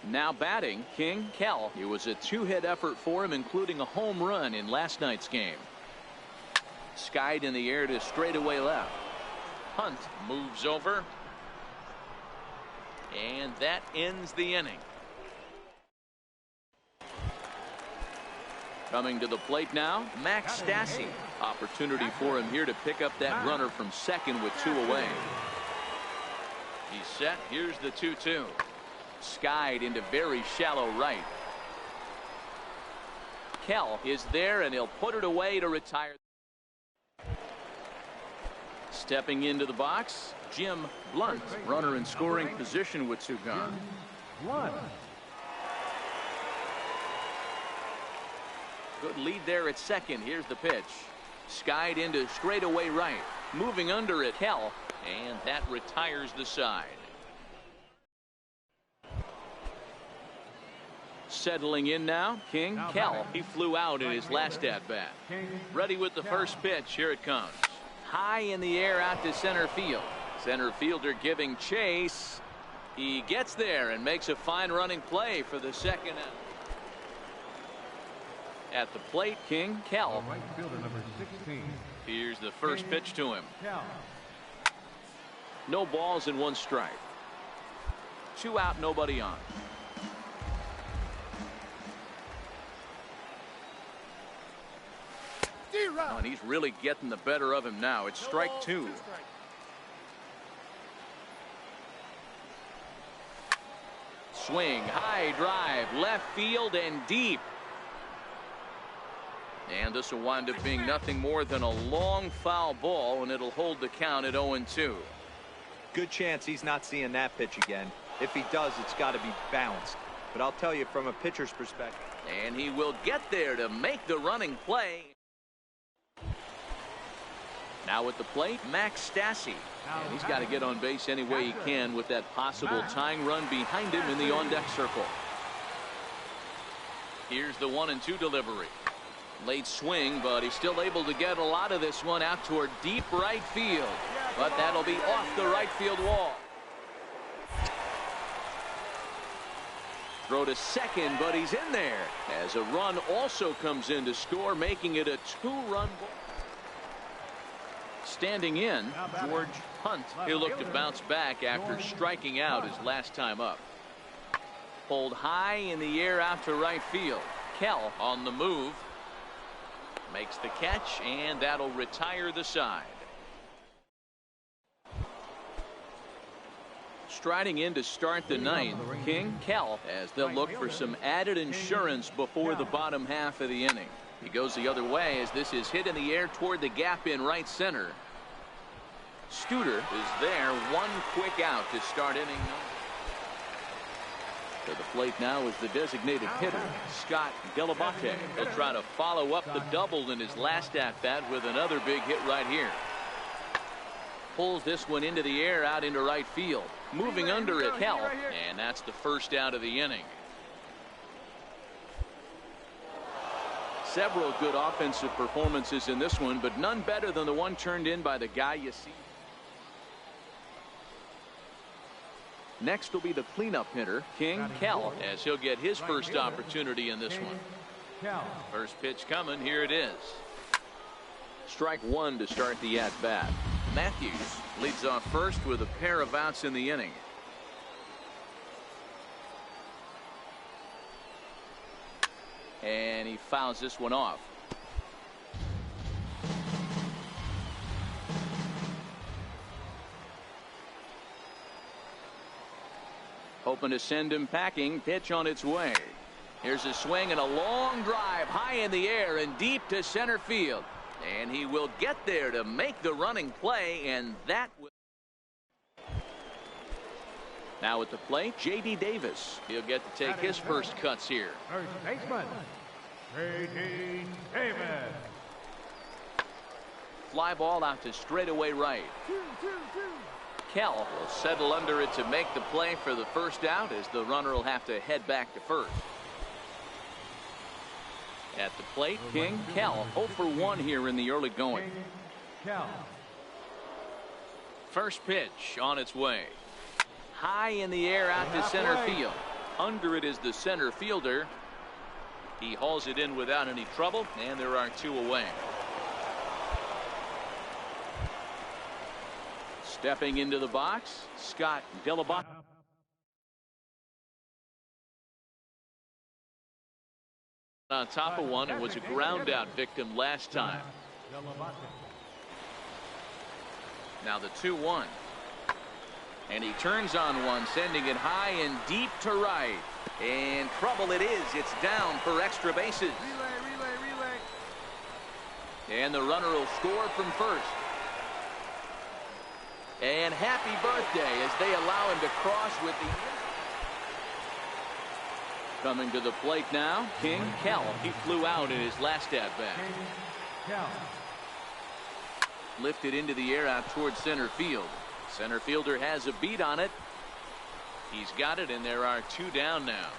Now batting, King Kell. It was a two-hit effort for him, including a home run in last night's game. Skied in the air to straightaway left. Hunt moves over. And that ends the inning. Coming to the plate now, Max Stassi. Opportunity for him here to pick up that runner from second with 2 away. He's set. Here's the 2-2. Skied into very shallow right. Kell is there, and he'll put it away to retire. Stepping into the box, Jim Blunt. Runner in scoring position with 2 gone. Good lead there at second. Here's the pitch. Skied into straightaway right. Moving under it, Kell, and that retires the side. Settling in now, King Kell. He flew out in his last at-bat. Ready with the first pitch. Here it comes. High in the air out to center field. Center fielder giving chase. He gets there and makes a fine running play for the second out. At the plate, King Kell. Right fielder number 16. Here's the first pitch to him. No balls and 1 strike. 2 out, nobody on. Oh, and he's really getting the better of him now. It's strike 2. Swing, high drive, left field and deep. And this will wind up being nothing more than a long foul ball, and it'll hold the count at 0-2. Good chance he's not seeing that pitch again. If he does, it's got to be bounced. But I'll tell you, from a pitcher's perspective. And he will get there to make the running play. Now at the plate, Max Stassi. And he's got to get on base any way he can with that possible tying run behind him in the on-deck circle. Here's the 1-2 delivery. Late swing, but he's still able to get a lot of this one out toward deep right field. But that'll be off the right field wall. Throw to second, but he's in there. As a run also comes in to score, making it a 2-run ball. Standing in, George Hunt. He'll look to bounce back after striking out his last time up. Pulled high in the air out to right field. Kell on the move. Makes the catch, and that'll retire the side. Striding in to start the 9th, King Kell, as they'll look for some added insurance before the bottom half of the inning. He goes the other way as this is hit in the air toward the gap in right center. Studer is there. 1 quick out to start inning 9. To the plate now is the designated hitter, Scott Delabate. He'll try to follow up the double in his last at-bat with another big hit right here. Pulls this one into the air out into right field. Moving under it, Kell, and that's the first out of the inning. Several good offensive performances in this one, but none better than the one turned in by the guy you see. Next will be the cleanup hitter, King Kell, as he'll get his first opportunity in this one. First pitch coming. Here it is. Strike 1 to start the at-bat. Matthews leads off first with a pair of outs in the inning. And he fouls this one off. Hoping to send him packing. Pitch on its way. Here's a swing and a long drive high in the air and deep to center field. And he will get there to make the running play, and that will. Now at the plate, J.D. Davis. He'll get to take his first cuts here. First baseman, J.D. Davis. Fly ball out to straightaway right. Kell will settle under it to make the play for the first out, as the runner will have to head back to first. At the plate, King Kell, 0 for 1 here in the early going. First pitch on its way. High in the air out to center field. Under it is the center fielder. He hauls it in without any trouble, and there are 2 away. Stepping into the box, Scott Delabate. On top of one, and was a ground out victim last time. Now the 2-1. And he turns on one, sending it high and deep to right. And trouble it is. It's down for extra bases. Relay. And the runner will score from first. And happy birthday as they allow him to cross with the... Coming to the plate now, King Kell. He flew out in his last at-bat. Lifted into the air out towards center field. Center fielder has a beat on it. He's got it, and there are 2 down now.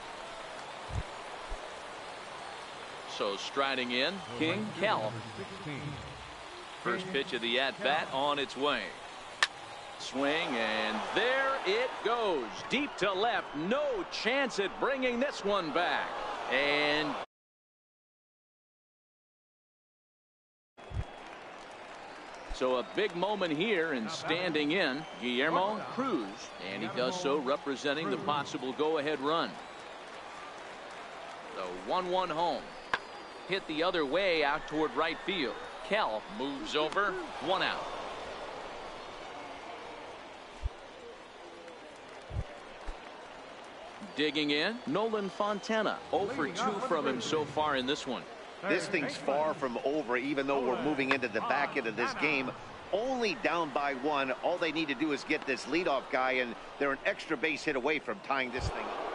So striding in, King Kell. First pitch of the at-bat on its way. Swing, and there it goes. Deep to left. No chance at bringing this one back. And so a big moment here, and standing in, Guillermo Cruz. And he does so representing the possible go-ahead run. The 1-1 home. Hit the other way out toward right field. Kell moves over. 1 out. Digging in, Nolan Fontana. 0 for 2 from him so far in this one. This thing's far from over, even though we're moving into the back end of this game. Only down by 1. All they need to do is get this leadoff guy, and they're an extra base hit away from tying this thing up.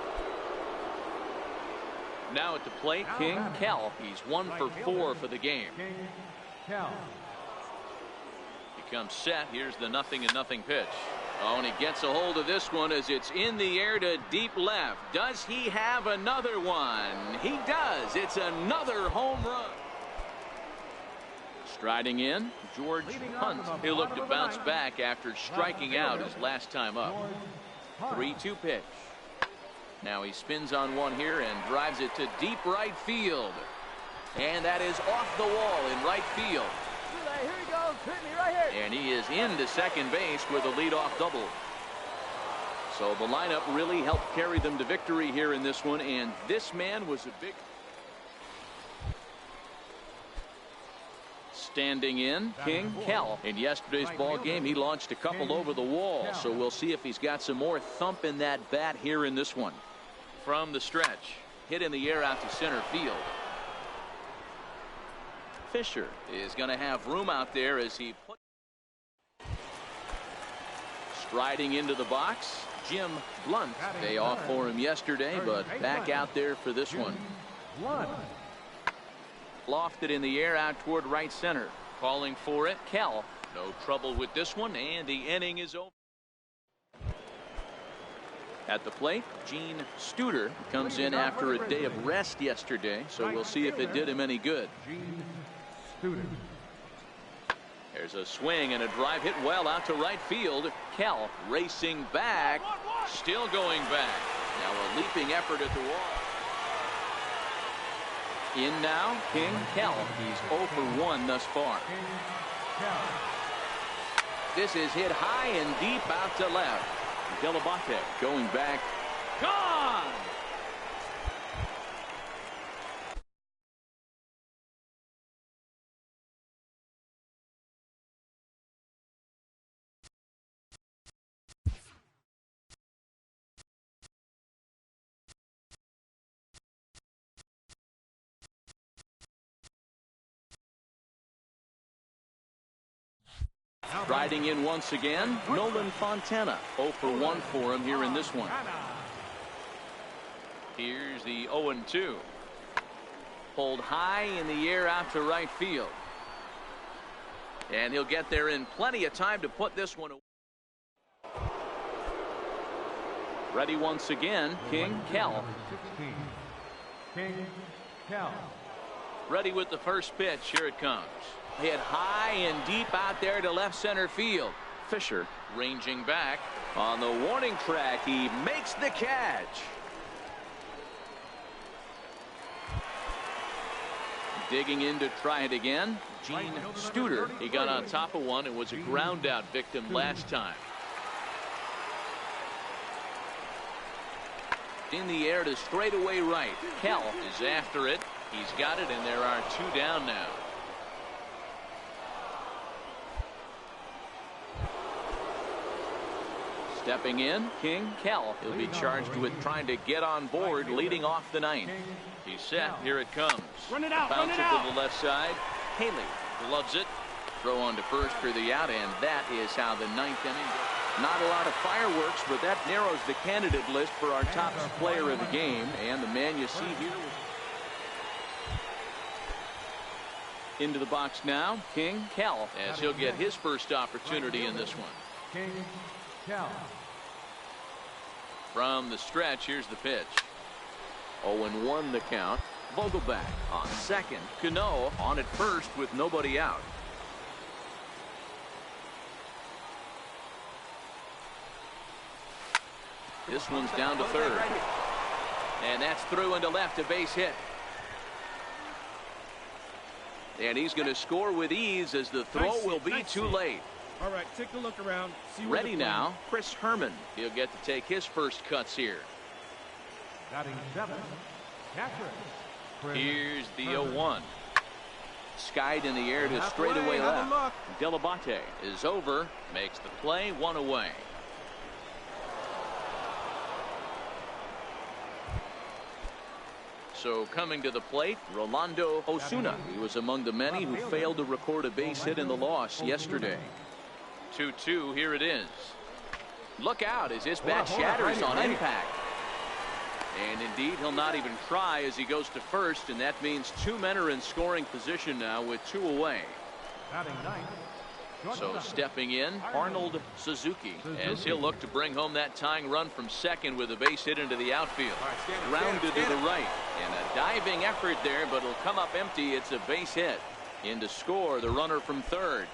Now at the plate, King Kell. He's 1 for 4 for the game. He comes set. Here's the 0-0 pitch. Oh, and he gets a hold of this one as it's in the air to deep left. Does he have another one? He does. It's another home run. Striding in, George Hunt. He'll look to bounce back after striking out his last time up. 3-2 pitch. Now he spins on one here and drives it to deep right field. And that is off the wall in right field. Here he goes, hit me right here. And he is into second base with a leadoff double. So the lineup really helped carry them to victory here in this one, and this man was a big... Standing in, King Kell. In yesterday's ball game, he launched a couple over the wall, so we'll see if he's got some more thump in that bat here in this one. From the stretch, hit in the air out to center field. Fisher is going to have room out there as he put... Striding into the box, Jim Blunt. Day off for him yesterday, but back out there for this one. Lofted in the air out toward right center. Calling for it, Kell. No trouble with this one, and the inning is over. At the plate, Gene Studer comes in after a day of rest yesterday, so we'll see if it did him any good. There's a swing and a drive hit well out to right field. Kell racing back, still going back. Now a leaping effort at the wall. In now, King Kell. He's 0 for 1 thus far. This is hit high and deep out to left. Delabate going back. Gone! Riding in once again, Nolan Fontana. 0 for 1 for him here in this one. Here's the 0-2. Pulled high in the air out to right field. And he'll get there in plenty of time to put this one away. Ready once again, King Kell. Ready with the first pitch. Here it comes. Hit high and deep out there to left center field. Fisher ranging back on the warning track. He makes the catch. Digging in to try it again, Gene Studer. He got on top of one and was a ground out victim last time. In the air to straightaway right. Kell is after it. He's got it, and there are 2 down now. Stepping in, King Kell. He'll be charged with trying to get on board, leading off the 9th. He's set. Here it comes. Run it out. Bounce it to the left side. Haley gloves it. Throw on to first for the out, and that is how the 9th inning goes. Not a lot of fireworks, but that narrows the candidate list for our top player of the game. And the man you see here. Into the box now, King Kell, as he'll get his first opportunity in this one. King Kell. From the stretch, here's the pitch. 0-1 the count. Vogelback on second. Cano on at first with nobody out. This one's down to third. And that's through into left, a base hit. And he's going to score with ease as the throw will be too late. All right, take a look around. Ready now, Chris Herman. He'll get to take his first cuts here. Batting 7th, catcher. Here's the 0-1. Skied in the air to straightaway left. Delabate is over, makes the play, 1 away. So coming to the plate, Rolando Osuna. He was among the many who failed to record a base hit in the loss yesterday. 2-2, here it is. Look out as this bat shatters on impact. And indeed, he'll not even try as he goes to first, and that means 2 men are in scoring position now with 2 away. So stepping in, Arnold Suzuki, as he'll look to bring home that tying run from second with a base hit into the outfield. Grounded to the right, and a diving effort there, but it'll come up empty. It's a base hit. In to score, the runner from third.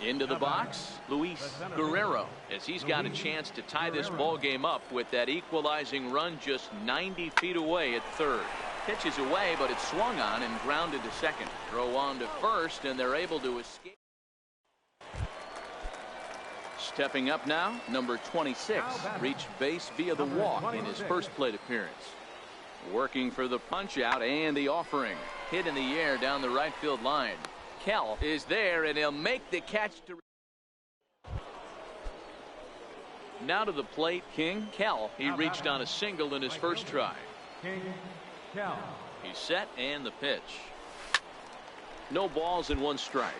Into the box, Luis Guerrero, as he's got a chance to tie this ball game up with that equalizing run just 90 feet away at third. Pitch is away, but it's swung on and grounded to second. Throw on to first, and they're able to escape. Stepping up now, number 26 reached base via the walk in his first plate appearance. Working for the punch out and the offering. Hit in the air down the right field line. Kell is there, and he'll make the catch to. Now to the plate, King Kell. He reached on a single in his first try. King Kell. He's set, and the pitch. No balls and 1 strike.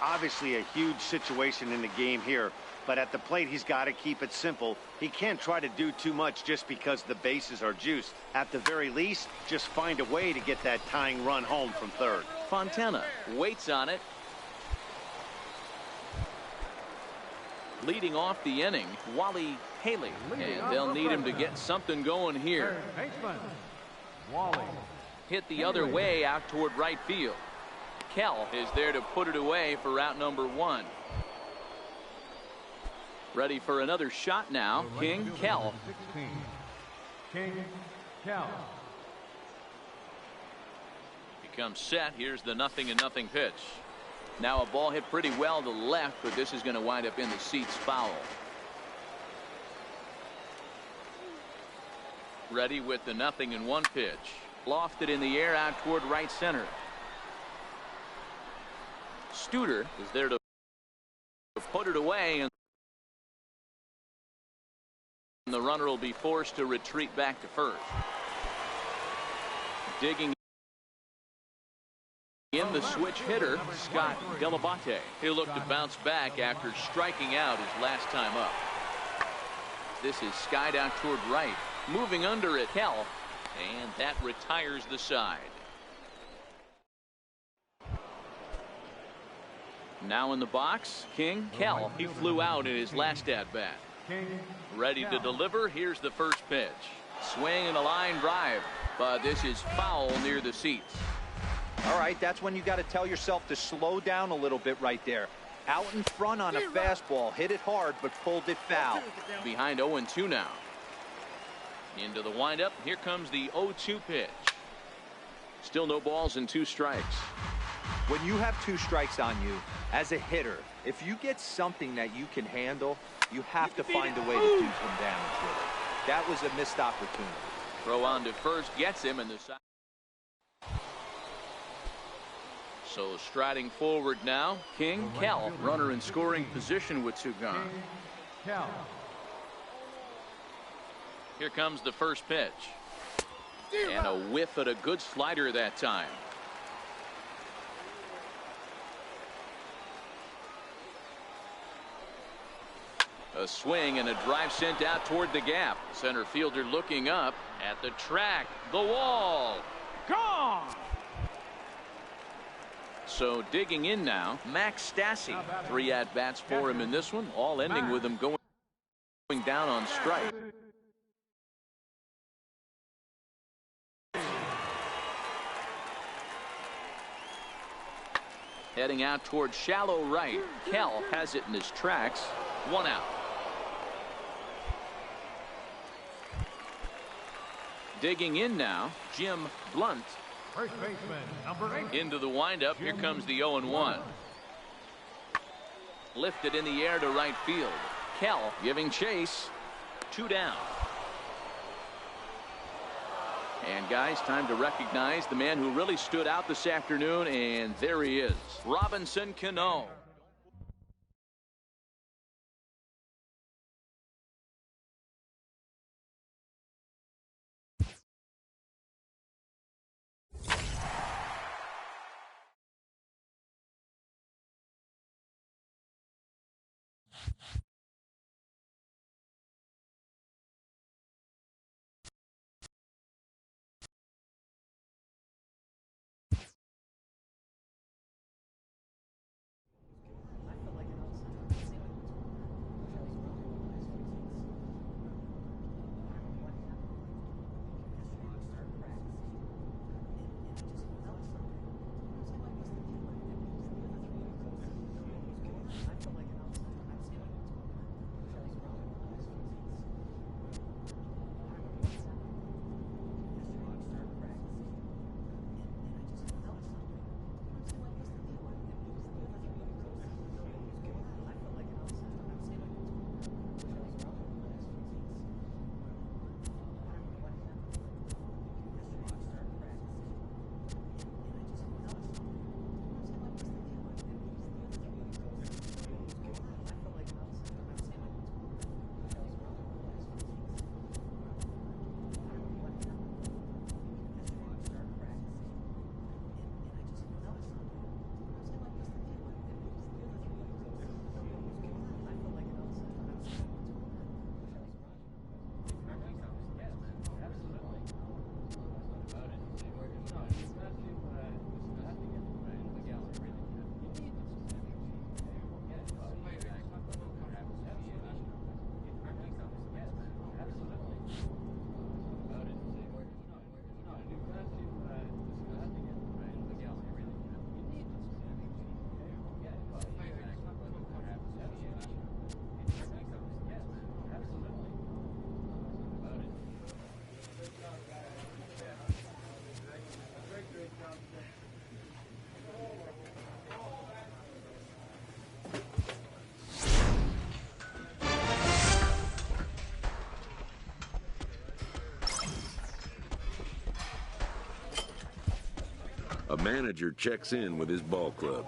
Obviously a huge situation in the game here, but at the plate he's got to keep it simple. He can't try to do too much just because the bases are juiced. At the very least, just find a way to get that tying run home from third. Fontana waits on it. Leading off the inning, Wally Haley, and they'll need him to get something going here. Baseman, Wally. Hit the other way out toward right field. Kell is there to put it away for out number 1. Ready for another shot now, King Kell. 16. King Kell. Becomes set. Here's the 0-0 pitch. Now a ball hit pretty well to left, but this is going to wind up in the seats foul. Ready with the 0-1 pitch. Lofted in the air out toward right center. Studer is there to put it away, and the runner will be forced to retreat back to first. Digging in the switch hitter, Scott Delabate. He'll look to bounce back after striking out his last time up. This is skied out toward right. Moving under it, Kell, and that retires the side. Now in the box, King Kell. He flew out in his last at-bat. Ready to deliver. Here's the first pitch. Swing and a line drive, but this is foul near the seats. All right, that's when you got to tell yourself to slow down a little bit right there. Out in front on a fastball, hit it hard, but pulled it foul. Behind 0-2 now. Into the windup. Here comes the 0-2 pitch. Still no balls and 2 strikes. When you have 2 strikes on you, as a hitter, if you get something that you can handle, you have to find a way to do some damage with it. That was a missed opportunity. Throw on to first gets him in the side. So striding forward now, King Kell, runner in scoring position with 2 gone. Cal. Here comes the first pitch. And a whiff at a good slider that time. A swing and a drive sent out toward the gap. Center fielder looking up at the track. The wall. Gone. So digging in now, Max Stassi. 3 at-bats for him in this one, all ending with him going down on strike. Heading out toward shallow right. Kell has it in his tracks. 1 out. Digging in now, Jim Blunt. First baseman, number 8. Into the windup. Here comes the 0-1. Lifted in the air to right field. Kell giving chase. 2 down. And guys, time to recognize the man who really stood out this afternoon, and there he is, Robinson Cano. A manager checks in with his ball club.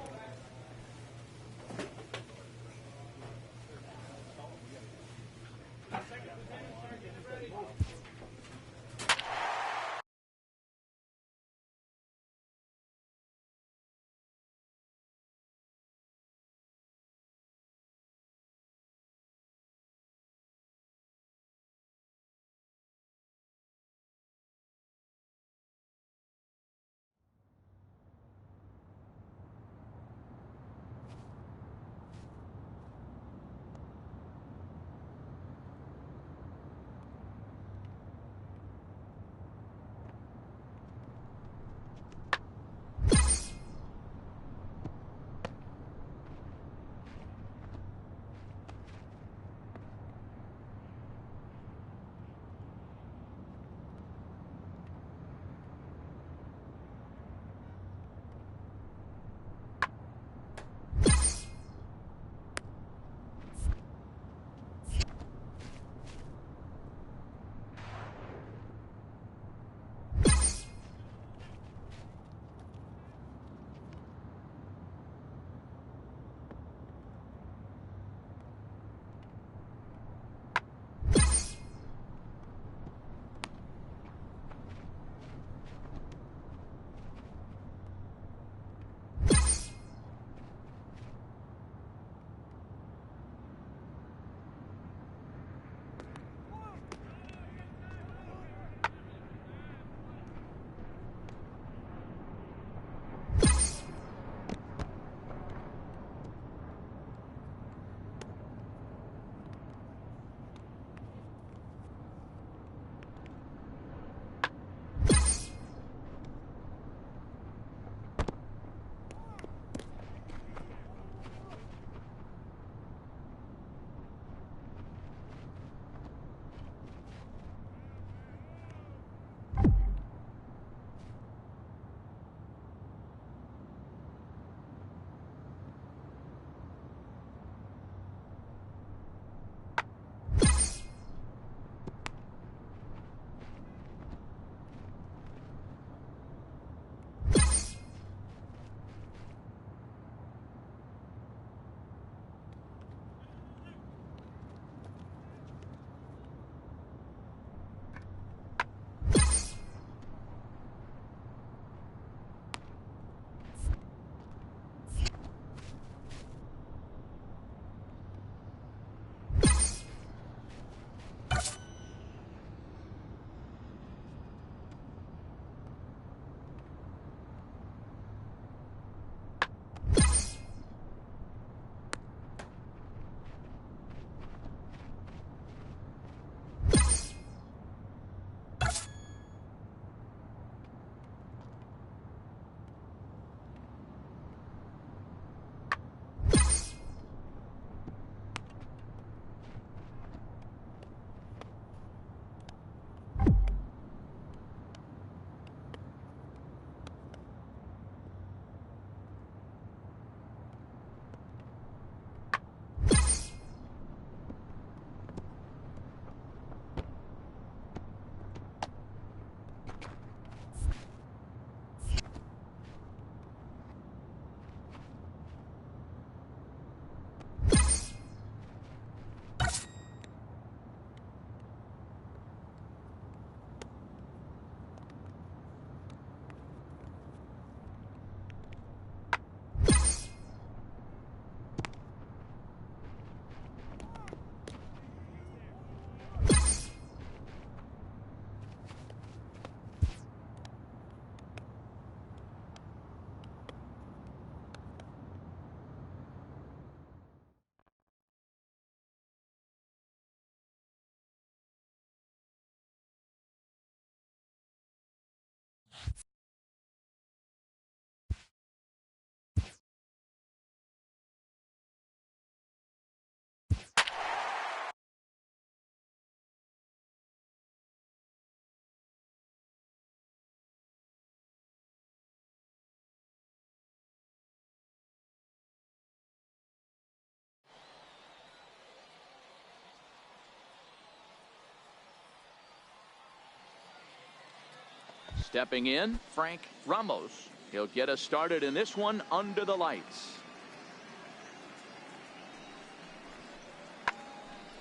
Stepping in, Frank Ramos. He'll get us started in this one under the lights.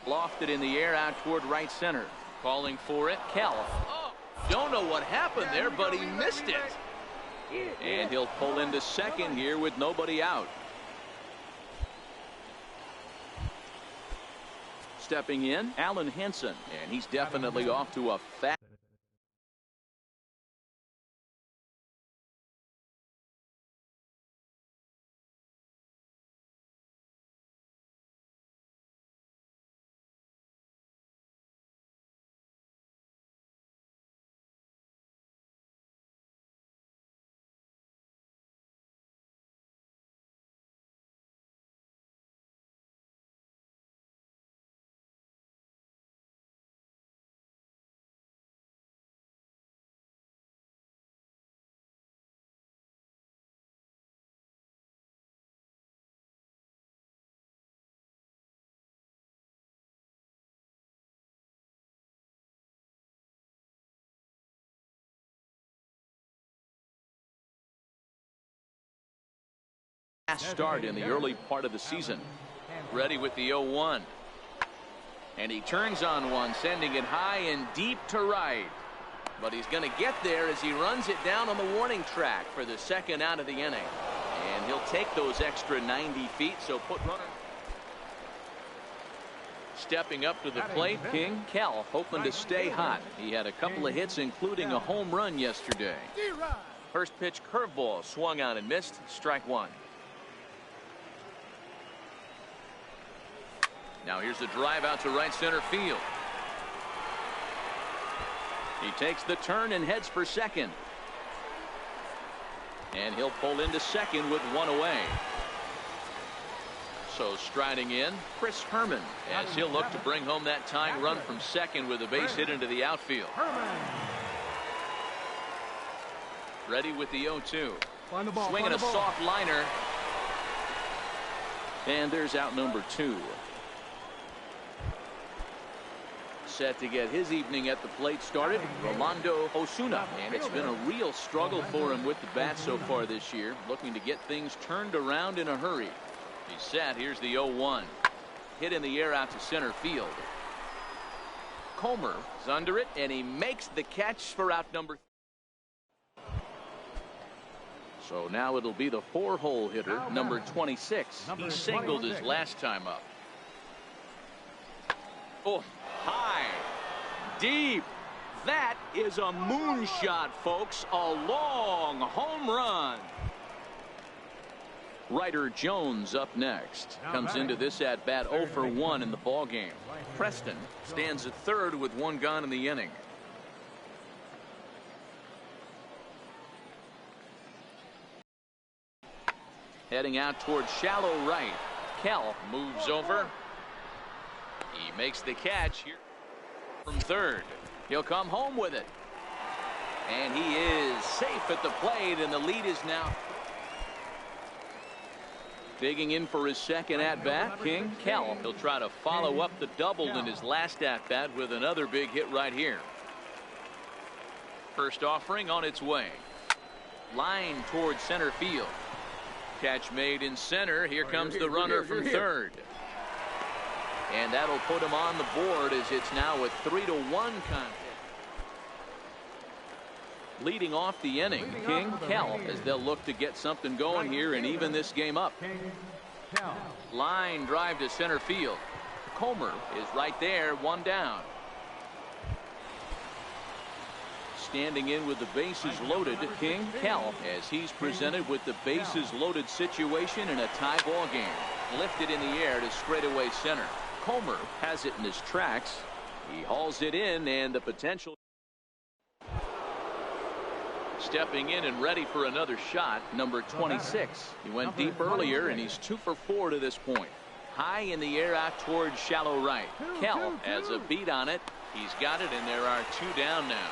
Lofted in the air out toward right center. Calling for it, Cal. Oh, don't know what happened there, but he missed it. And he'll pull into second here with nobody out. Stepping in, Alan Henson, and he's definitely off to a fast. Start in the early part of the season. Ready with the 0-1. And he turns on one, sending it high and deep to right. But he's going to get there as he runs it down on the warning track for the second out of the inning. And he'll take those extra 90 feet, so put runner. Stepping up to the plate, King Cal, hoping to stay hot. He had a couple of hits, including a home run yesterday. First pitch curveball swung out and missed. Strike one. Now here's a drive out to right center field. He takes the turn and heads for second. And he'll pull into second with one away. So striding in, Chris Herman, as he'll look to bring home that tying run from second with a base hit into the outfield. Ready with the 0-2. Swinging a soft liner. And there's out number 2. Set to get his evening at the plate started, Rolando Osuna, and it's been a real struggle for him with the bat so far this year, looking to get things turned around in a hurry. He's set. Here's the 0-1. Hit in the air out to center field. Comer is under it, and he makes the catch for out number 3. So now it'll be the 4-hole hitter, number 26. He singled his last time up. Oh, high, deep. That is a moonshot, folks. A long home run. Ryder Jones up next. Comes into this at bat 0 for 1 in the ball game. Preston stands at third with one gone in the inning. Heading out towards shallow right. Cal moves over. He makes the catch here from third. He'll come home with it. And he is safe at the plate, and the lead is now. Digging in for his second at-bat, King Cal. He'll try to follow up the double in his last at-bat with another big hit right here. First offering on its way. Line towards center field. Catch made in center. Here comes the runner from third. And that'll put him on the board as it's now a 3-1 contest. Leading off the inning, King Cal, as they'll look to get something going here and even this game up. Line drive to center field. Comer is right there, one down. Standing in with the bases loaded, King Cal, as he's presented with the bases loaded situation in a tie ball game. Lifted in the air to straightaway center. Comer has it in his tracks. He hauls it in, and the potential. Stepping in and ready for another shot, number 26. He went deep earlier, and he's 2 for 4 to this point. High in the air out towards shallow right. Cal has a beat on it. He's got it, and there are 2 down now.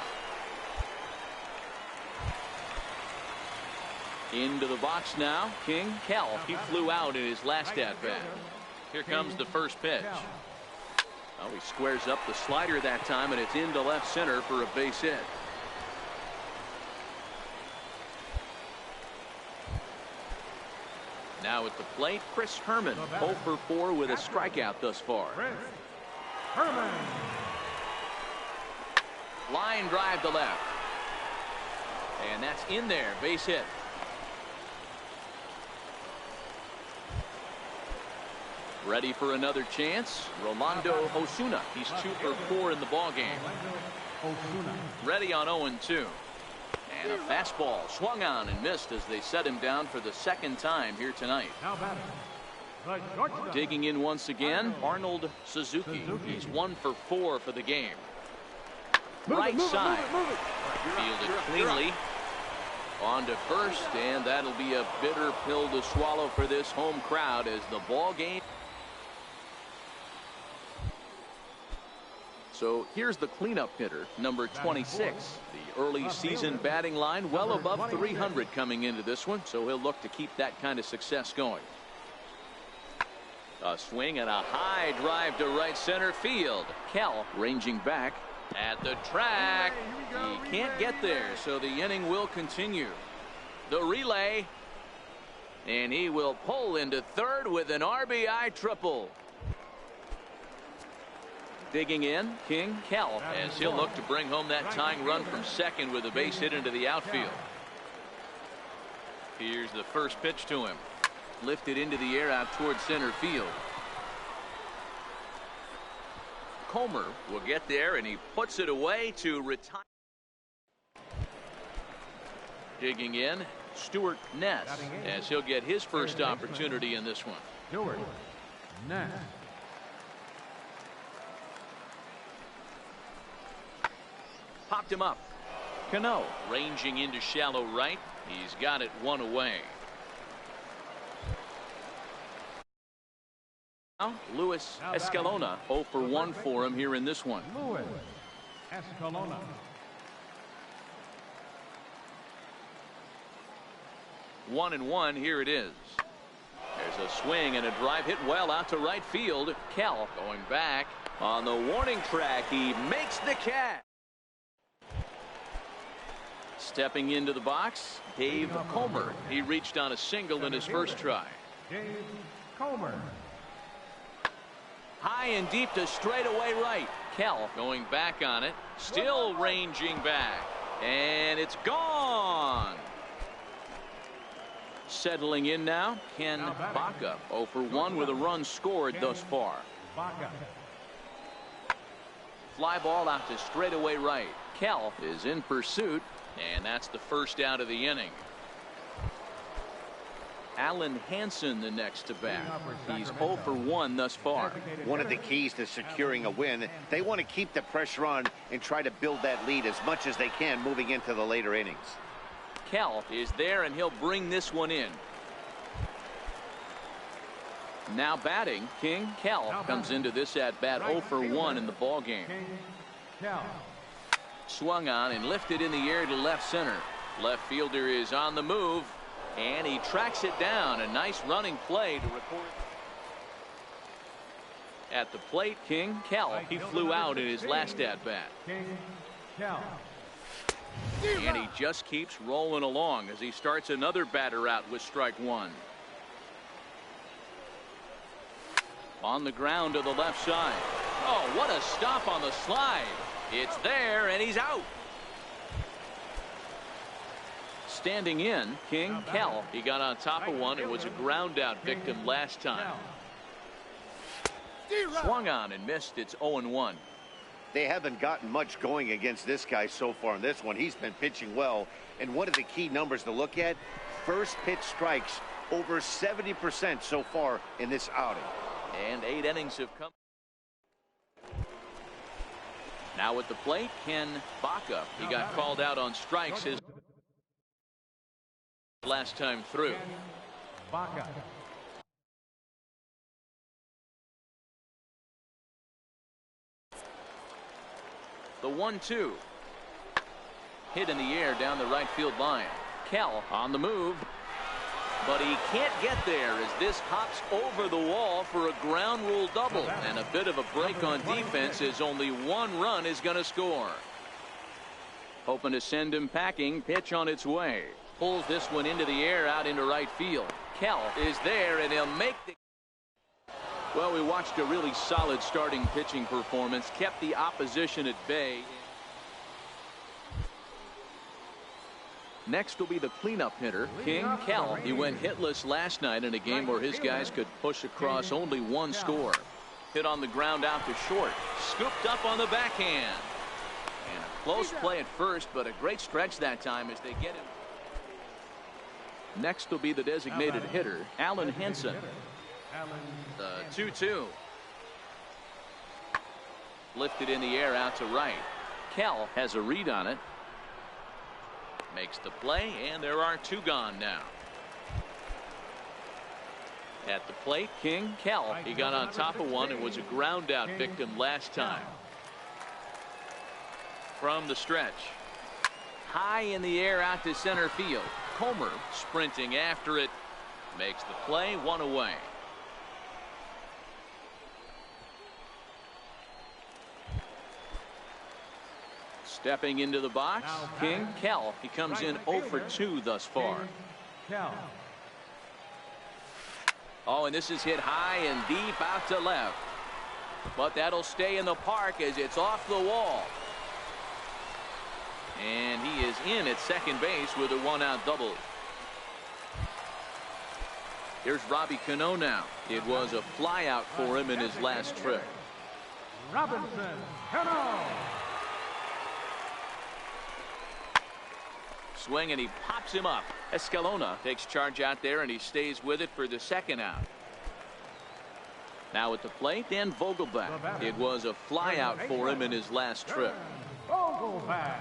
Into the box now, King Cal. He flew out in his last at-bat. Here comes the first pitch. Oh, he squares up the slider that time, and it's into left center for a base hit. Now at the plate, Chris Herman, 0 for 4 with a strikeout thus far. Chris Herman. Line drive to left. And that's in there, base hit. Ready for another chance, Rolando Osuna. He's 2 for 4 in the ballgame. Ready on 0-2. And a fastball swung on and missed as they set him down for the second time here tonight. Digging in once again, Arnold Suzuki. He's 1 for 4 for the game. Right side. Fielded cleanly. On to first, and that'll be a bitter pill to swallow for this home crowd as the ball game. So here's the cleanup hitter, number 26. The early season batting line well above 300 coming into this one, so he'll look to keep that kind of success going. A swing and a high drive to right center field. Cal ranging back at the track. He can't get there, so the inning will continue. The relay, and he will pull into third with an RBI triple. Digging in, King Cal, as he'll look to bring home that tying run from second with a base hit into the outfield. Here's the first pitch to him. Lifted into the air out towards center field. Comer will get there, and he puts it away to retire. Digging in, Stuart Ness, as he'll get his first opportunity in this one. Stuart Ness. Popped him up. Cano ranging into shallow right. He's got it 1 away. Now, Luis Escalona, 0 for 1 for him here in this one. Luis Escalona. One and one, here it is. There's a swing and a drive hit well out to right field. Cal going back on the warning track. He makes the catch. Stepping into the box, Dave Comer. He reached on a single in his first try. Dave Comer. High and deep to straightaway right. Cal going back on it, still ranging back, and it's gone. Settling in now, Ken Baca, 0 for 1 with a run scored thus far. Fly ball out to straightaway right. Cal is in pursuit, and that's the first out of the inning. Alan Hansen the next to bat. He's 0 for 1 thus far. One of the keys to securing a win, they want to keep the pressure on and try to build that lead as much as they can moving into the later innings. Cal is there, and he'll bring this one in. Now batting, King Cal comes into this at bat 0 for 1 in the ball game. Swung on and lifted in the air to left center. Left fielder is on the move, and he tracks it down. A nice running play to record. At the plate, King Cal, he flew out in his last at bat. And he just keeps rolling along as he starts another batter out with strike one. On the ground to the left side. Oh, what a stop on the slide. It's there, and he's out. Standing in, King Cal. He got on top of one and was a ground out victim last time. Swung on and missed. It's 0-1. They haven't gotten much going against this guy so far in this one. He's been pitching well, and one of the key numbers to look at, first pitch strikes over 70% so far in this outing. And 8 innings have come. Now at the plate, Ken Baca. He got called out on strikes his last time through. The 1-2. Hit in the air down the right field line. Cal on the move, but he can't get there as this hops over the wall for a ground rule double, and a bit of a break on defense as only one run is going to score. Hoping to send him packing. Pitch on its way. pulls this one into the air out into right field. Kell is there, and he'll make the... Well, we watched a really solid starting pitching performance, kept the opposition at bay. Next will be the cleanup hitter, King Kell. He went hitless last night in a game where his guys could push across only one score. Hit on the ground out to short. Scooped up on the backhand. And a close play at first, but a great stretch that time as they get him. Next will be the designated hitter, Alan Henson. The 2-2. Lifted in the air out to right. Kell has a read on it. Makes the play, and there are two gone now. At the plate, King Kell. He got on top of one and was a ground out victim last time. From the stretch. High in the air out to center field. Comer sprinting after it. Makes the play, one away. Stepping into the box, King Kell. He comes in 0 for 2 thus far. Oh, and this is hit high and deep out to left. But that'll stay in the park as it's off the wall. And he is in at second base with a one-out double. Here's Robbie Cano now. It was a flyout for him in his last trip. Robinson Cano. Swing, and he pops him up. Escalona takes charge out there, and he stays with it for the second out. Now at the plate, Dan Vogelbach. It was a flyout for him in his last trip. Vogelbach.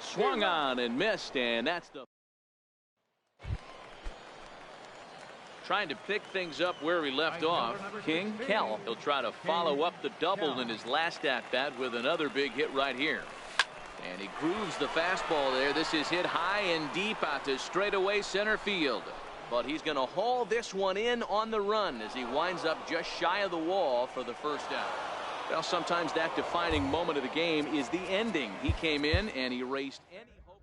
Swung on and missed, and that's the... Trying to pick things up where he left off, King Kell. He'll try to follow up the double in his last at-bat with another big hit right here. And he grooves the fastball there. This is hit high and deep out to straightaway center field. But he's going to haul this one in on the run as he winds up just shy of the wall for the first out. Well, sometimes that defining moment of the game is the ending. He came in and he erased any hope.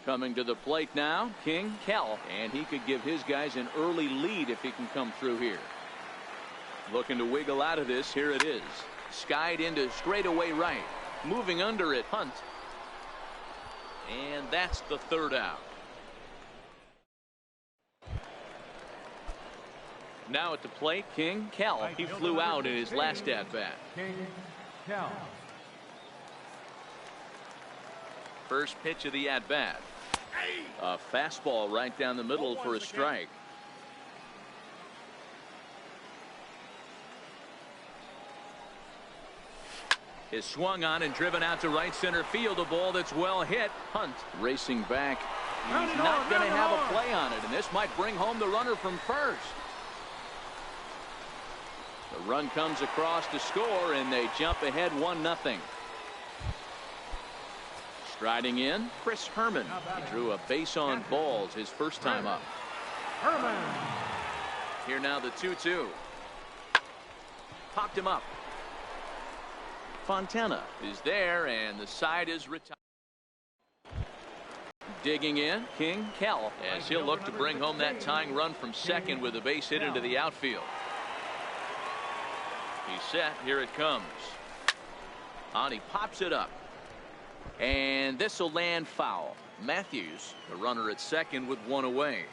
Coming to the plate now, King Kell, and he could give his guys an early lead if he can come through here. Looking to wiggle out of this. Here it is. Skied into straightaway right. Moving under it, Hunt. And that's the third out. Now at the plate, King Kell. He flew out in his last at-bat. King Kell. First pitch of the at-bat. A fastball right down the middle for a strike. Is swung on and driven out to right center field. A ball that's well hit. Hunt racing back. He's not going to have a play on it, and this might bring home the runner from first. The run comes across to score, and they jump ahead 1-0. Striding in, Chris Herman. He drew a base on balls his first time up. Herman. Here now the 2-2. Popped him up. Fontana is there, and the side is retired. Digging in, King Kell, as he'll look to bring home that tying run from second with a base hit into the outfield. He's set. Here it comes. On, he pops it up. And this will land foul. Matthews, the runner at second with one away.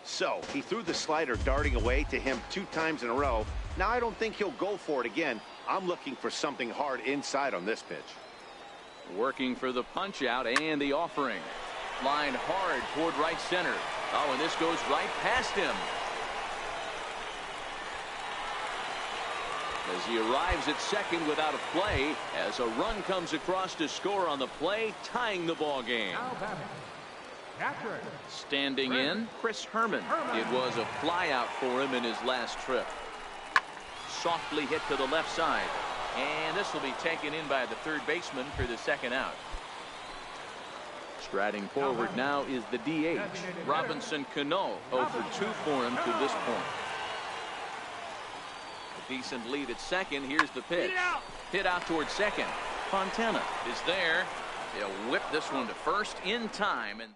So he threw the slider darting away to him 2 times in a row. Now I don't think he'll go for it again. I'm looking for something hard inside on this pitch. Working for the punch out and the offering. Line hard toward right center. Oh, and this goes right past him. As he arrives at second without a play, as a run comes across to score on the play, tying the ball game. Standing in, Chris Herman. It was a fly out for him in his last trip. Softly hit to the left side, and this will be taken in by the third baseman for the second out. Striding forward now is the DH, Robinson Cano. 0 for 2 for him to this point. A decent lead at second. Here's the pitch. Hit out towards second. Fontana is there. They'll whip this one to first in time. And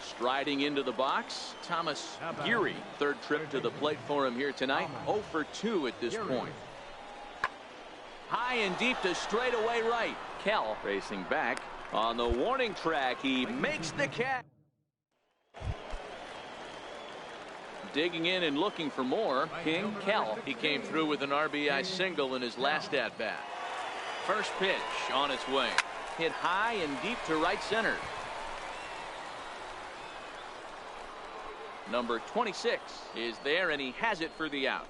striding into the box, Thomas Geary. Third trip to the plate for him here tonight. 0 for 2 at this point. High and deep to straightaway right. Kell racing back on the warning track. He makes the catch. Digging in and looking for more, King Kell. He came through with an RBI single in his last at bat. First pitch on its way. Hit high and deep to right center. Number 26 is there, and he has it for the out.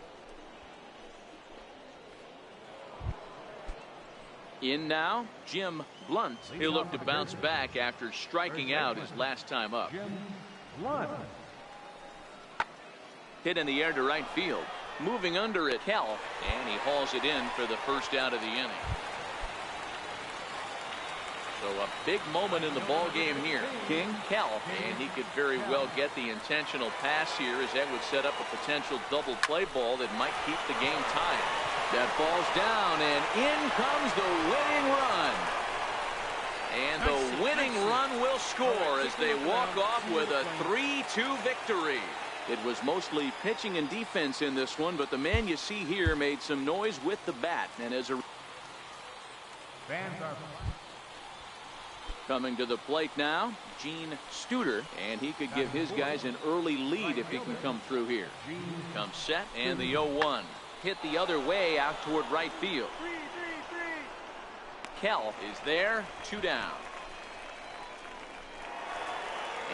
In now, Jim Blunt. He'll look to bounce back after striking out his last time up. Hit in the air to right field. Moving under it, Kell, and he hauls it in for the first out of the inning. So a big moment in the ball game here. King Kell, and he could very well get the intentional pass here, as that would set up a potential double play ball that might keep the game tied. That falls down, and in comes the winning run. And the winning run will score as they walk off with a 3-2 victory. It was mostly pitching and defense in this one, but the man you see here made some noise with the bat. And as a coming to the plate now, Gene Studer, and he could give his guys an early lead if he can come through here. Comes set, and the 0-1. Hit the other way out toward right field. Kell is there, 2 down.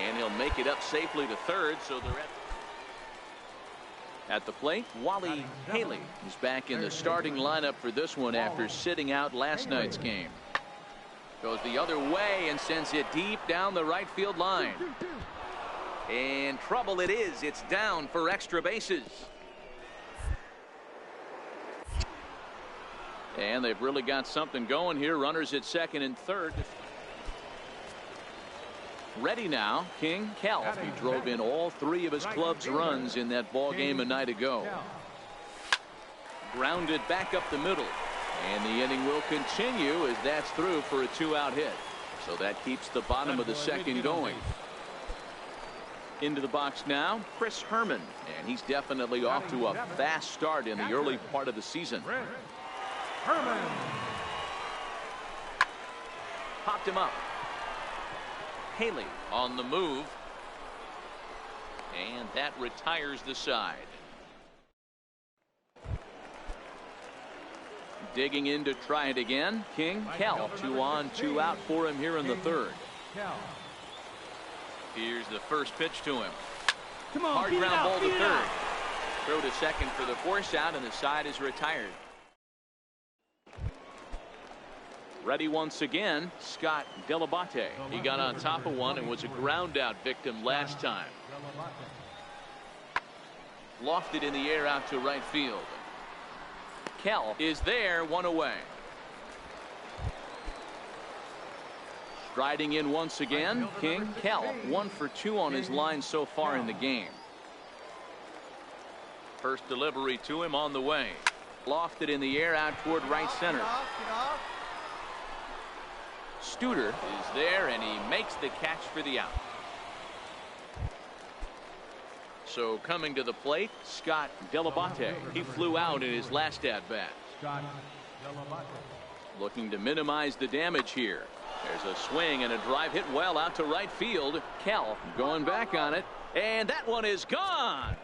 And he'll make it up safely to third, so they're at the plate. Wally Haley is back in the starting lineup for this one after sitting out last night's game. Goes the other way and sends it deep down the right field line. And trouble it is. It's down for extra bases. And they've really got something going here. Runners at second and third. Ready now, King Kell. He drove in all 3 of his club's runs in that ball game a night ago. Grounded back up the middle. And the inning will continue as that's through for a 2-out hit. So that keeps the bottom of the second going. Into the box now, Chris Herman. And he's definitely off to a fast start in the early part of the season. Herman. Popped him up. Haley on the move. And that retires the side. Digging in to try it again, King Kell. 2 on, 2 out for him here in the third. Here's the first pitch to him. Hard ground ball to third. Throw to second for the force out, and the side is retired. Ready once again, Scott Delabate. He got on top of one and was a ground out victim last time. Lofted in the air out to right field. Kell is there, 1 away. Striding in once again, King Kell, 1 for 2 on his line so far in the game. First delivery to him on the way. Lofted in the air out toward right center. Studer is there, and he makes the catch for the out. So coming to the plate, Scott Delabate. He flew out in his last at-bat. Looking to minimize the damage here. There's a swing and a drive hit well out to right field. Kell going back on it, and that one is gone.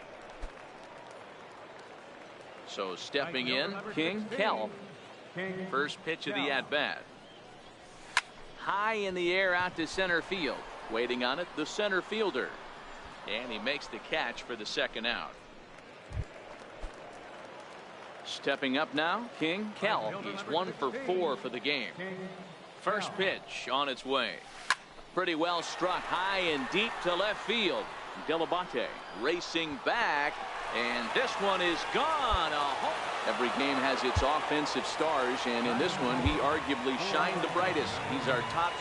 So stepping in, King Kell. First pitch of the at-bat. High in the air out to center field. Waiting on it, the center fielder. And he makes the catch for the second out. Stepping up now, King Kell. He's 1 for 4 for the game. First pitch on its way. Pretty well struck high and deep to left field. Delabate racing back, and this one is gone. Every game has its offensive stars, and in this one he arguably shined the brightest. He's our top.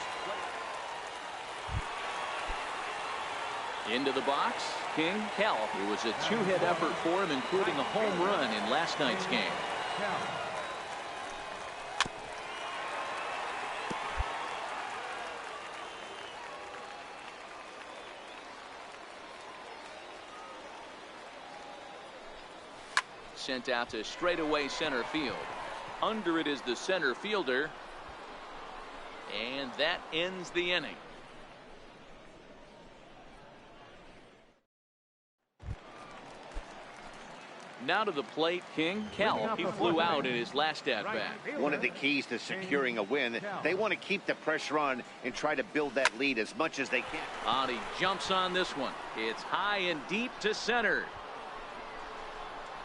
Into the box, King Kell. It was a 2-hit effort for him, including a home run in last night's game. Sent out to straightaway center field. Under it is the center fielder, and that ends the inning. Now to the plate, King Kell. He flew out in his last at-bat. One of the keys to securing a win, they want to keep the pressure on and try to build that lead as much as they can. He jumps on this one. It's high and deep to center.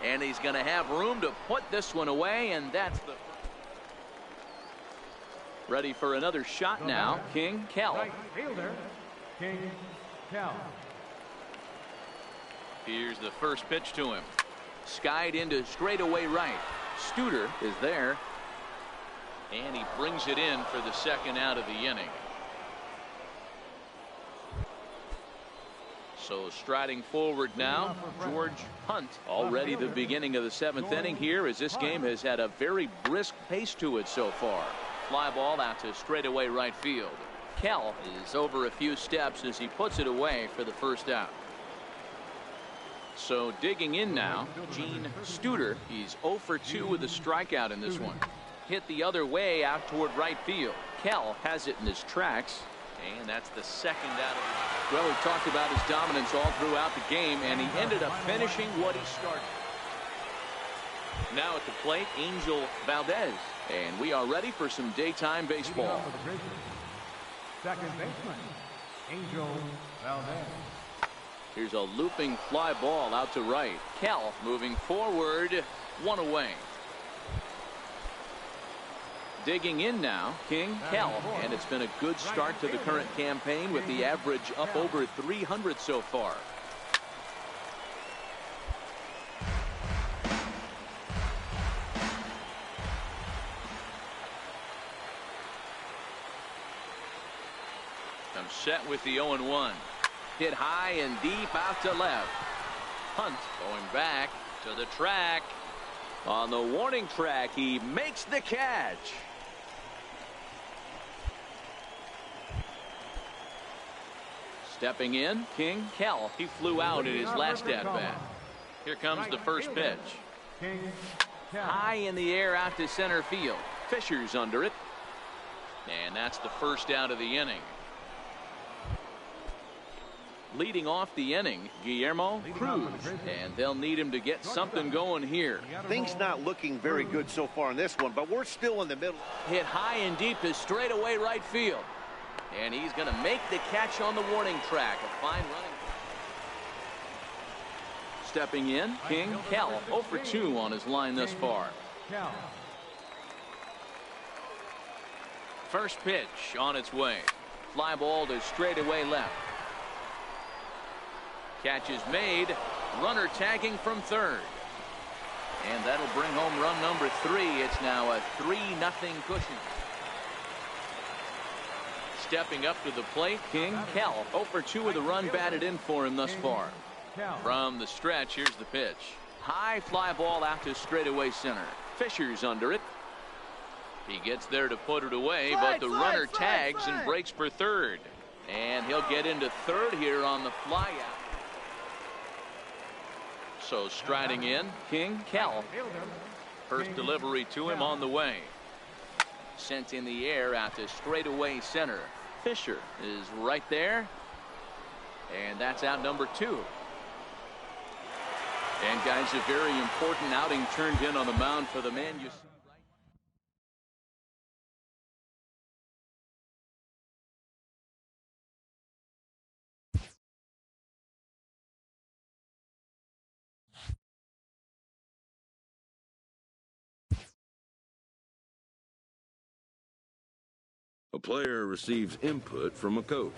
And he's going to have room to put this one away, and that's the... Ready for another shot now, King Kell. Right fielder, King Kell. Here's the first pitch to him. Skied into straightaway right. Studer is there, and he brings it in for the second out of the inning. So striding forward now, George Hunt. Already the beginning of the 7th inning here, as this game has had a very brisk pace to it so far. Fly ball out to straightaway right field. Kell is over a few steps as he puts it away for the first out. So digging in now, Gene Studer. He's 0 for 2 with a strikeout in this one. Hit the other way out toward right field. Kell has it in his tracks, and that's the second out of the... Well, we talked about his dominance all throughout the game, and he ended up finishing what he started. Now at the plate, Angel Valdez, and we are ready for some daytime baseball. Second baseman, Angel Valdez. Here's a looping fly ball out to right. Kell moving forward, 1 away. Digging in now, King Kell, and it's been a good start to the current campaign with the average up over 300 so far. I'm set with the 0-1. Hit high and deep out to left. Hunt going back to the track. On the warning track, he makes the catch. Stepping in, King Kell. He flew out in his last at-bat. Here comes the first pitch. High in the air out to center field. Fisher's under it. And that's the first out of the inning. Leading off the inning, Guillermo Cruz, and they'll need him to get something going here. Things not looking very good so far in this one, but we're still in the middle. Hit high and deep to straightaway right field, and he's going to make the catch on the warning track. A fine running. Stepping in, King Kell, 0 for 2 on his line thus far. First pitch on its way. Fly ball to straightaway left. Catch is made. Runner tagging from third. And that'll bring home run number 3. It's now a 3-0 cushion. Stepping up to the plate, King Cal. 0 for 2 with a run batted in for him thus far. From the stretch, here's the pitch. High fly ball out to straightaway center. Fisher's under it. He gets there to put it away, but the runner tags and breaks for third. And he'll get into third here on the fly out. So striding in, King Cal. First delivery to him on the way. Sent in the air out to straightaway center. Fisher is right there. And that's out number 2. And guys, a very important outing turned in on the mound for the man you see. A player receives input from a coach.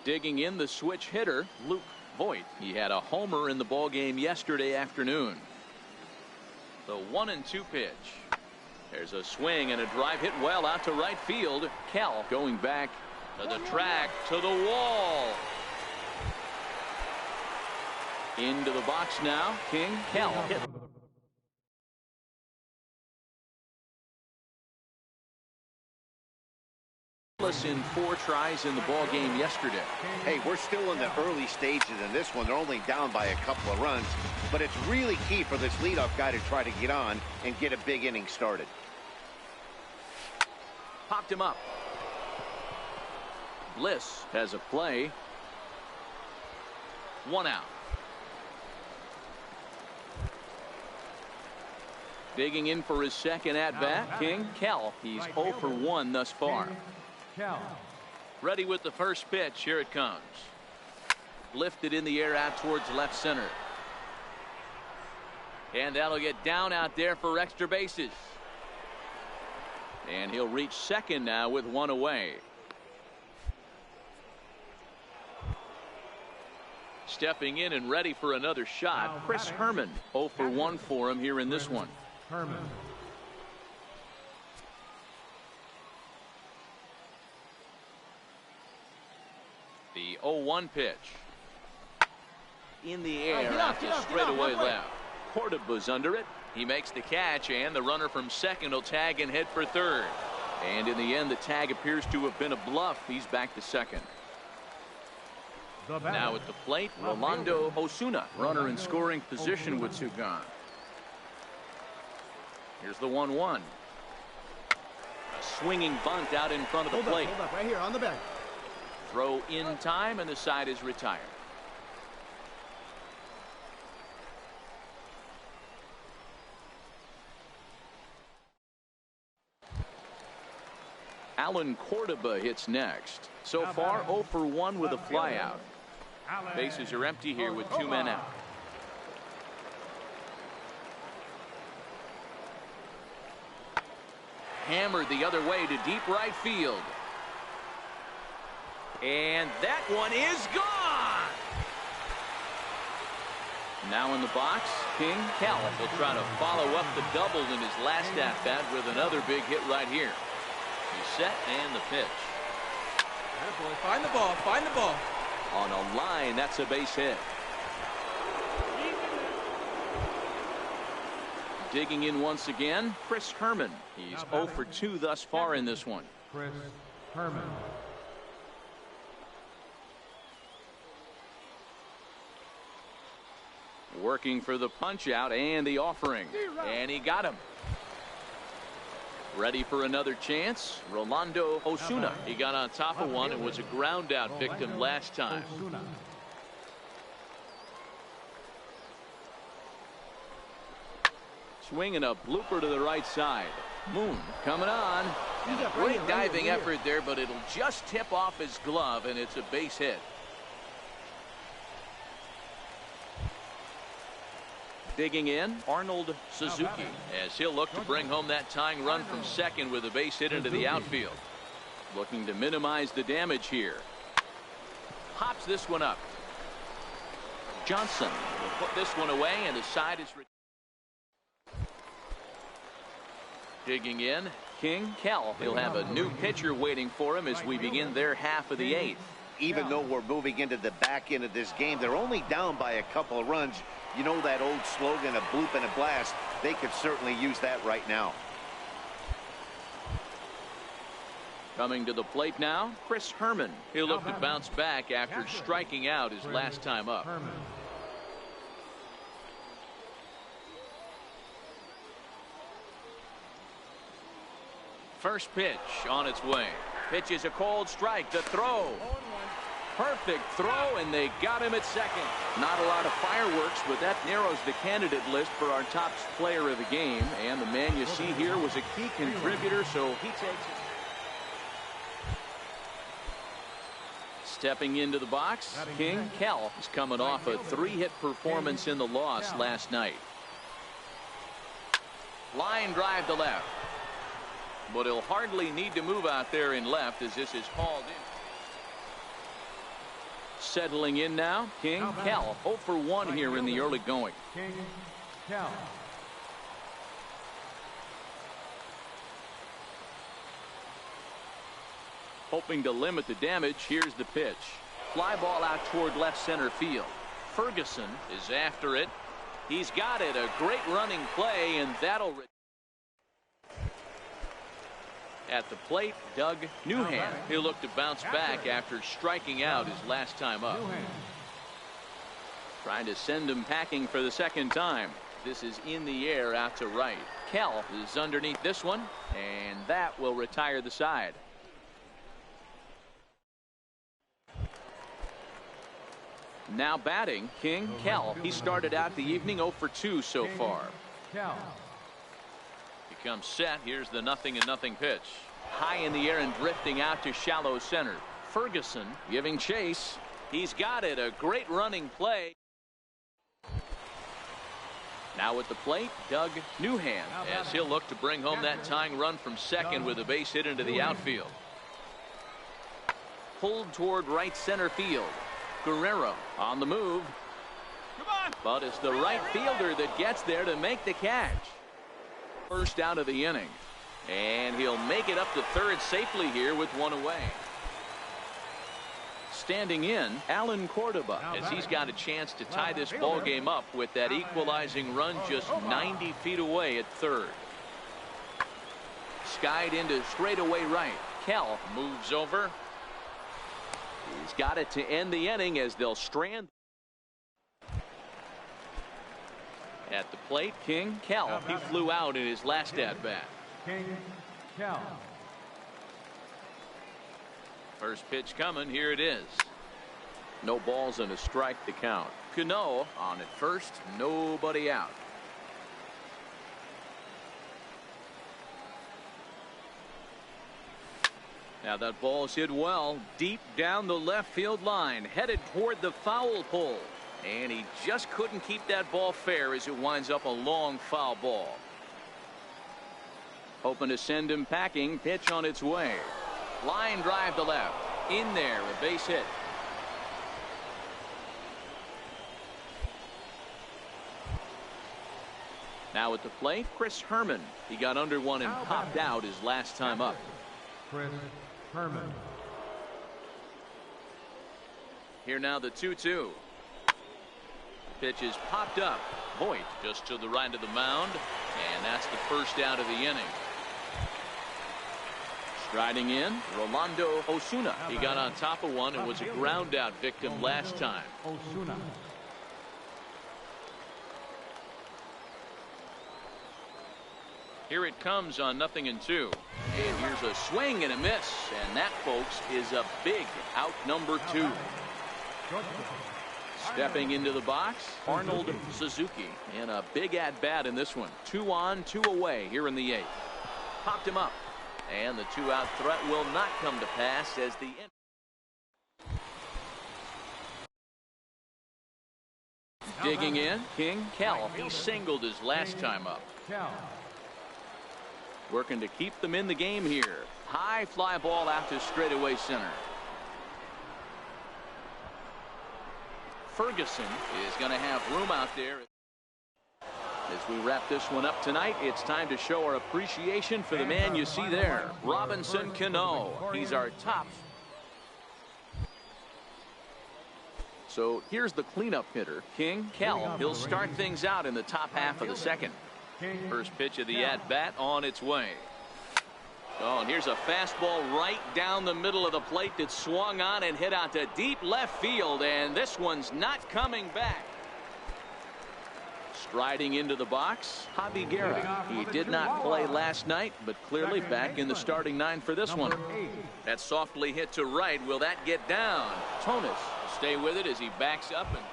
Digging in, the switch hitter, Luke Voigt. He had a homer in the ball game yesterday afternoon. The 1-2 pitch. There's a swing and a drive hit well out to right field. Cal going back to the track, to the wall. Into the box now, King Cal. Hit. In 4 tries in the ball game yesterday. Hey, we're still in the early stages in this one. They're only down by a couple of runs, but it's really key for this leadoff guy to try to get on and get a big inning started. Popped him up. Bliss has a play. 1 out. Digging in for his second at bat, King Cal. He's 0 for 1 thus far. Ready with the first pitch. Here it comes. Lifted in the air out towards left center. And that'll get down out there for extra bases. And he'll reach second now with 1 away. Stepping in and ready for another shot, Chris Herman. 0 for 1 for him here in this one. Herman. The 0-1 pitch. In the air out to straightaway left. Cordoba's under it. He makes the catch, and the runner from second will tag and head for third. And in the end, the tag appears to have been a bluff. He's back to second. The batter. Now at the plate, Rolando Osuna, runner in scoring position with two gone. Here's the 1-1. A swinging bunt out in front of the plate. Hold up, right here on the bag. Throw in time, and the side is retired. Alan Cordoba hits next. So far, 0 for 1 with a flyout. Bases are empty here with 2 men out. Hammered the other way to deep right field. And that one is gone. Now in the box, King Cal will try to follow up the double in his last at-bat with another big hit right here. He's set and the pitch. Attaboy, find the ball, find the ball. On a line, that's a base hit. Digging in once again, Chris Herman. He's 0 for 2 thus far in this one. Chris Herman. Working for the punch out and the offering. And he got him. Ready for another chance. Rolando Osuna. He got on top of one and was a ground out victim last time. Osuna. Swinging a blooper to the right side. Moon coming on. And a great diving effort there, but it'll just tip off his glove, and it's a base hit. Digging in, Arnold Suzuki, as he'll look to bring home that tying run from second with a base hit into the outfield. Looking to minimize the damage here. Pops this one up. Johnson will put this one away, and the side is... Digging in, King Cal. He'll have a new pitcher waiting for him as we begin their half of the 8th. Even though we're moving into the back end of this game, they're only down by a couple of runs. You know that old slogan, a bloop and a blast. They could certainly use that right now. Coming to the plate now, Chris Herman. He'll look to bounce back after striking out his last time up. First pitch on its way. Pitch is a cold strike. The throw. Perfect throw, and they got him at second. Not a lot of fireworks, but that narrows the candidate list for our top player of the game. And the man you see here was a key contributor, so he takes it. Stepping into the box, King Cal is coming off a 3-hit performance in the loss last night. Line drive to left. But he'll hardly need to move out there in left as this is hauled in. Settling in now, King Cal. 0 for 1 here in the early going. King Cal. Hoping to limit the damage, here's the pitch. Fly ball out toward left center field. Ferguson is after it. He's got it. A great running play, and that'll... At the plate, Doug Newhand. He'll look to bounce back after striking out his last time up. Trying to send him packing for the second time. This is in the air out to right. Cal is underneath this one, and that will retire the side. Now batting, King Cal. He started out the evening 0 for 2 so far. Cal. He comes set. Here's the 0-0 pitch. High in the air and drifting out to shallow center. Ferguson giving chase. He's got it. A great running play. Now at the plate, Doug Newhand, as he'll look to bring home that tying run from second with a base hit into the outfield. Pulled toward right center field. Guerrero on the move. But it's the right fielder that gets there to make the catch. First out of the inning. And he'll make it up to third safely here with one away. Standing in, Alan Cordoba, as he's got a chance to tie this ball game up with that equalizing run just 90 feet away at third. Skied into straightaway right. Cal moves over. He's got it to end the inning as they'll strand. At the plate, King Cal. He flew out in his last at-bat. King Cal. First pitch coming. Here it is. No balls and a strike to count. Cano on at first. Nobody out. Now that ball's hit well deep down the left field line, headed toward the foul pole. And he just couldn't keep that ball fair as it winds up a long foul ball. Hoping to send him packing. Pitch on its way. Line drive to left. In there, a base hit. Now at the plate, Chris Herman. He got under one and popped out his last time up. Chris Herman. Here now the 2-2. Pitch is popped up. Voit just to the right of the mound. And that's the first out of the inning. Striding in, Rolando Osuna. He got on top of one and was a ground out victim last time. Osuna. Here it comes on 0-2. And here's a swing and a miss. And that, folks, is a big out number 2. Stepping into the box, Arnold Suzuki. And a big at-bat in this one. 2 on, 2 away here in the 8th. Popped him up. And the 2-out threat will not come to pass as the digging in, King Cal. He singled his last time up. Working to keep them in the game here. High fly ball out to straightaway center. Ferguson is going to have room out there. As we wrap this one up tonight, it's time to show our appreciation for the man you see there, Robinson Cano. He's our top. So here's the cleanup hitter, King Cal. He'll start things out in the top half of the second. First pitch of the at-bat on its way. Oh, and here's a fastball right down the middle of the plate that swung on and hit out to deep left field, and this one's not coming back. Striding into the box, Javi Guerra. He did not play last night, but clearly back in the starting 9 for this one. That softly hit to right. Will that get down? Tonis stay with it as he backs up. And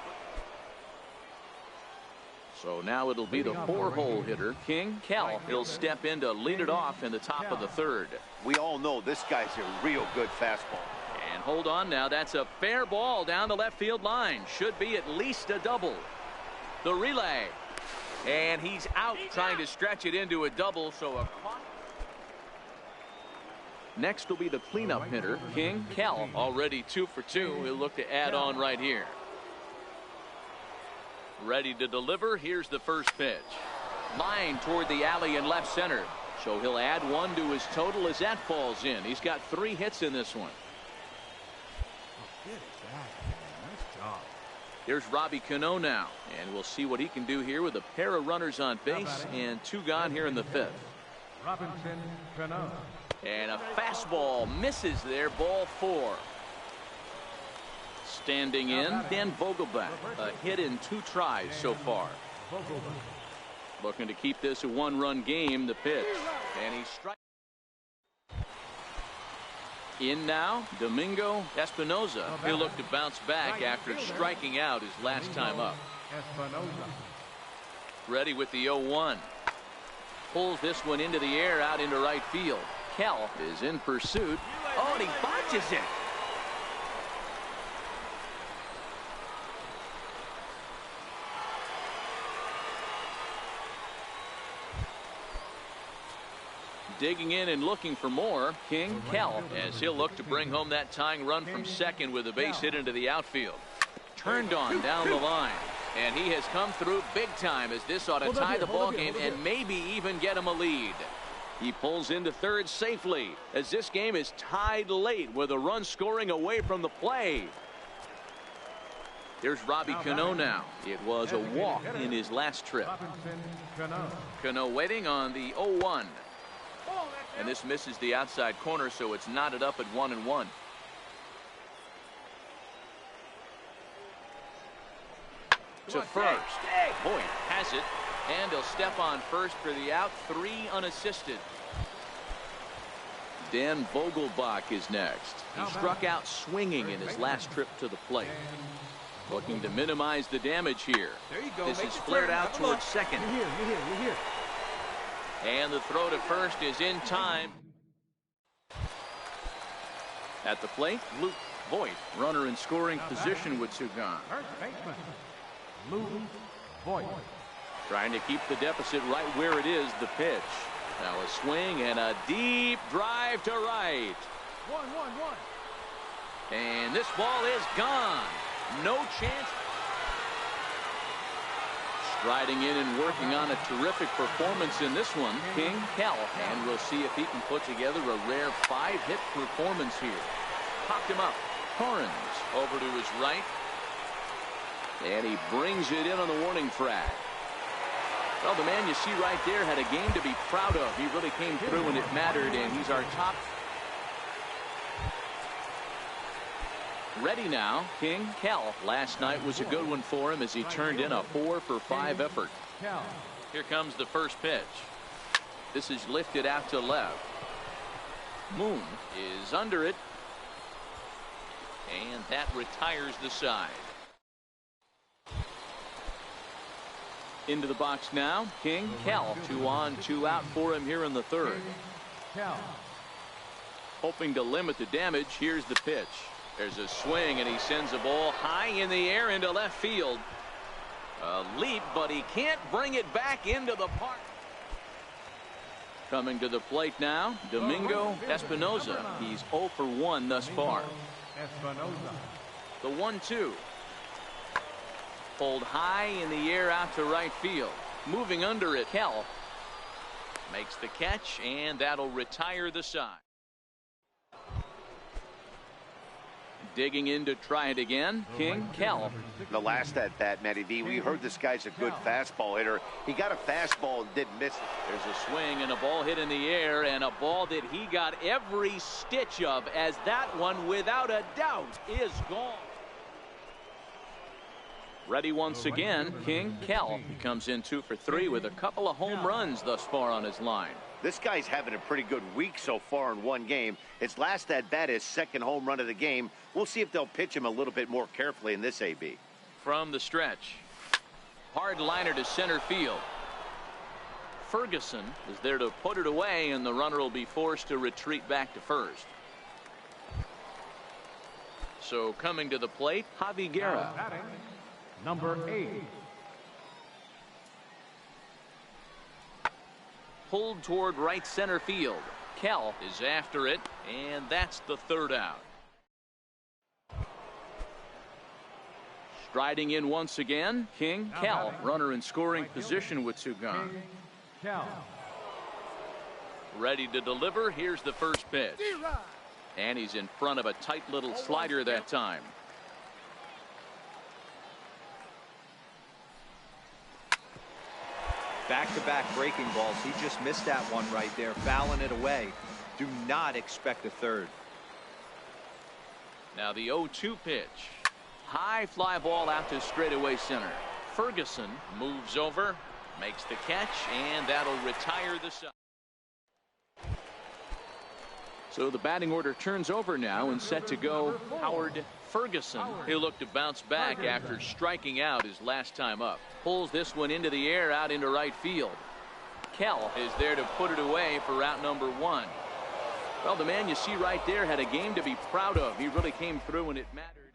so now it'll be the 4-hole hitter, King Cal. He'll step in to lead it off in the top of the 3rd. We all know this guy's a real good fastball. And hold on now. That's a fair ball down the left field line. Should be at least a double. The relay. And he's out trying to stretch it into a double. So next will be the cleanup hitter, King Cal. Already 2 for 2. He'll look to add on right here. Ready to deliver. Here's the first pitch. Line toward the alley in left center. So he'll add 1 to his total as that falls in. He's got 3 hits in this one. Nice job. Here's Robbie Cano now, and we'll see what he can do here with a pair of runners on base and 2 gone here in the 5th. Robinson Cano. And a fastball misses there, ball 4. Standing in, Dan Vogelbach, a hit in 2 tries so far. Looking to keep this a 1-run game. The pitch, and he strikes. In now, Domingo Espinoza. He'll look to bounce back after striking out his last time up. Ready with the 0-1. Pulls this one into the air out into right field. Cal is in pursuit. Oh, and he botches it. Digging in and looking for more, King Cal, as he'll look to bring home that tying run from second with a base hit into the outfield. Turned on down the line, and he has come through big time as this ought to tie the ball game and maybe even get him a lead. He pulls into 3rd safely as this game is tied late with a run scoring away from the play. Here's Robbie Cano now. It was a walk in his last trip. Cano waiting on the 0-1. And this misses the outside corner, so it's knotted up at 1-1. to first. Voit has it, and he'll step on first for the out. 3 unassisted. Dan Vogelbach is next. He struck out swinging in his last trip to the plate. Looking to minimize the damage here. There you go. This is flared out towards second. You're here. And the throw to first is in time. At the plate, Luke Voit, runner in scoring position with two gone. First baseman, Luke Voit. Trying to keep the deficit right where it is, the pitch. Now a swing and a deep drive to right. 1-1-1. And this ball is gone. No chance. Striding in and working on a terrific performance in this one, King Callahan. And we'll see if he can put together a rare 5-hit performance here. Popped him up. Torrens over to his right. And he brings it in on the warning track. Well, the man you see right there had a game to be proud of. He really came through when it mattered, and he's our top. Ready now, King Cal. Last night was a good one for him as he turned in a 4-for-5 effort. Here comes the first pitch. This is lifted out to left. Moon is under it. And that retires the side. Into the box now, King Cal. 2 on, 2 out for him here in the third. Hoping to limit the damage, here's the pitch. There's a swing, and he sends a ball high in the air into left field. A leap, but he can't bring it back into the park. Coming to the plate now, Domingo Espinosa. He's 0 for 1 thus far. The 1-2. Pulled high in the air out to right field. Moving under it, Cal makes the catch, and that'll retire the side. Digging in to try it again, King Cal. The last at bat, Matty V, we heard this guy's a good fastball hitter. He got a fastball and didn't miss it. There's a swing and a ball hit in the air, and a ball that he got every stitch of, as that one, without a doubt, is gone. Ready once again, King Cal. He comes in 2 for 3 with a couple of home runs thus far on his line. This guy's having a pretty good week so far in one game. His last at bat, his second home run of the game. We'll see if they'll pitch him a little bit more carefully in this AB. From the stretch, hard liner to center field. Ferguson is there to put it away, and the runner will be forced to retreat back to first. So coming to the plate, Javi Guerra. Number 8. Pulled toward right center field. Cal is after it, and that's the third out. Striding in once again, King Cal. Runner in scoring position with 2 gone. Ready to deliver. Here's the first pitch. And he's in front of a tight little slider that time. Back-to-back breaking balls. He just missed that one right there, fouling it away. Do not expect a third. Now the 0-2 pitch. High fly ball out to straightaway center. Ferguson moves over, makes the catch, and that'll retire the side. So the batting order turns over now, and set to go Howard Ferguson. He'll look to bounce back after striking out his last time up. Pulls this one into the air out into right field. Cal is there to put it away for route number 1. Well, the man you see right there had a game to be proud of. He really came through when it mattered.